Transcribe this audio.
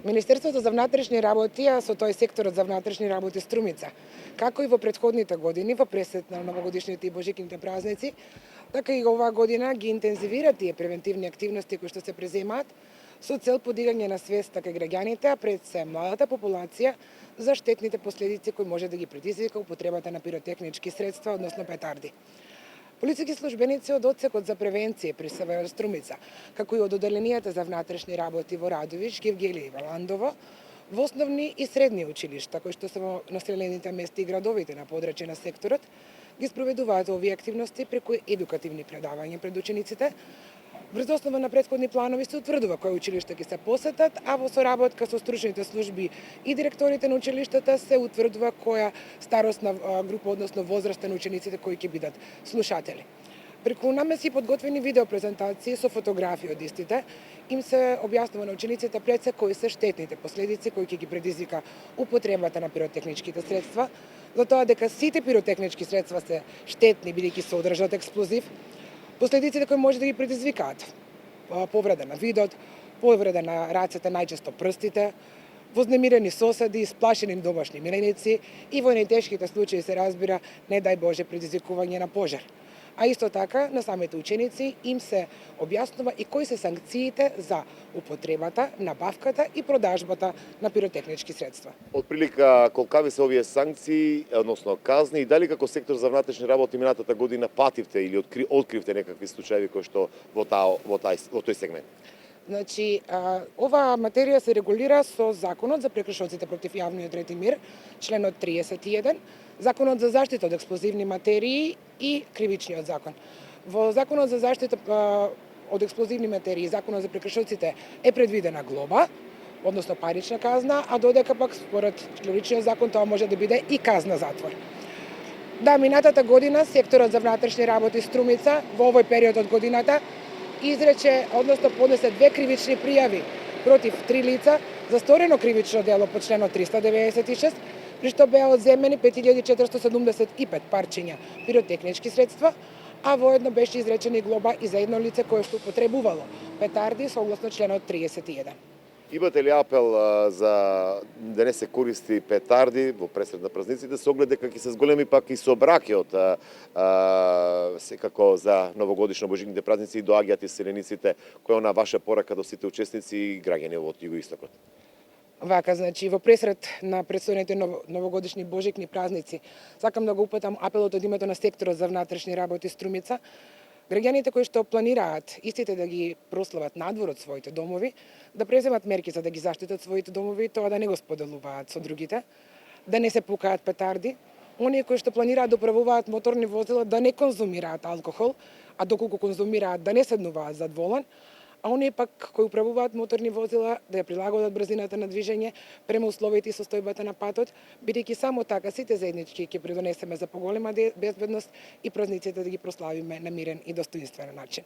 Министерството за внатрешни работи, а со тој секторот за внатрешни работи Струмица, како и во претходните години, во пресет на новогодишните и божикните празници, така и оваа година ги интензивира тие превентивни активности кои што се преземаат со цел подигање на свеста кај граѓаните, а пред се младата популација за штетните последици кои може да ги предизвика употребата на пиротехнички средства, односно петарди. Полициски службеници од одсекот за превенција при СВР Струмица, како и од оделенијата за внатрешни работи во Радовиш, Гевгелија и Валандово, во основни и средни училишта, кои што се во населените места и градовите на подрачје на секторот, ги спроведуваат овие активности преку едукативни предавања пред учениците. Врз основа на претходни планови се утврдува кои училишта ќе се посетат, а во соработка со стручните служби и директорите на училиштата се утврдува која старосна група, односно возраста на учениците кои ќе бидат слушатели. Преку намеси подготвени видеопрезентации со фотографии од истите, им се објаснува на учениците пред се кои се штетните последици кои ќе ги предизвика употребата на пиротехничките средства, за тоа дека сите пиротехнички средства се штетни бидејќи содржат експлозив, последиците кои може да ги предизвикаат повреда на видот, повреда на рацете, најчесто прстите, вознемирени соседи, исплашени домашни миленици и во најтешките случаи се разбира, не дај Боже, предизвикување на пожар. А исто така, на самите ученици им се објаснува и кои се санкциите за употребата, набавката и продажбата на пиротехнички средства. Отприлика колкави се овие санкции, односно казни, и дали како сектор за внатрешни работи минатата година пативте или откривте некакви случаи кои што во тој сегмент? Значи, оваа материја се регулира со Законот за прекршоците против јавниот ред и мир, членот 31, Законот за заштита од експлозивни материи и Кривичниот закон. Во Законот за заштита од експлозивни материи и Законот за прекршоците е предвидена глоба, односно парична казна, а додека пак според Кривичниот закон тоа може да биде и казна затвор. Да, минатата година секторот за внатрешни работи Струмица во овој период од годината изрече, односно поднесе 2 кривични пријави против 3 лица за сторено кривично дело по членот 396, при што беа одземени 5475 парчиња пиротехнички средства, а воедно беше изречена и глоба и за едно лице кое што употребувало петарди согласно членот 31. Имате ли апел за да не се користи петарди во пресред на празниците, со оглед дека ќе се зголеми пак и сообраќајот секако за новогодишно божикните празници и доаѓаат и селениците, која е она ваша порака до сите учесници и граѓани од југоистокот? Вака, значи, во пресред на предстојните новогодишни божикни празници, сакам да го упатам апелот од името на секторот за внатрешни работи Струмица, граѓаните кои што планираат истите да ги прослават надвор од своите домови, да преземат мерки за да ги заштитат своите домови, тоа да не го споделуваат со другите, да не се пукаат петарди, оние кои што планираат да управуваат моторни возила да не конзумираат алкохол, а доколку конзумираат да не седнуваат зад волан, а оние пак кои управуваат моторни возила да ја прилагодат брзината на движење према условите и состојбата на патот, бидејќи само така сите заеднички ќе придонесеме за поголема безбедност и празниците да ги прославиме на мирен и достоинствен начин.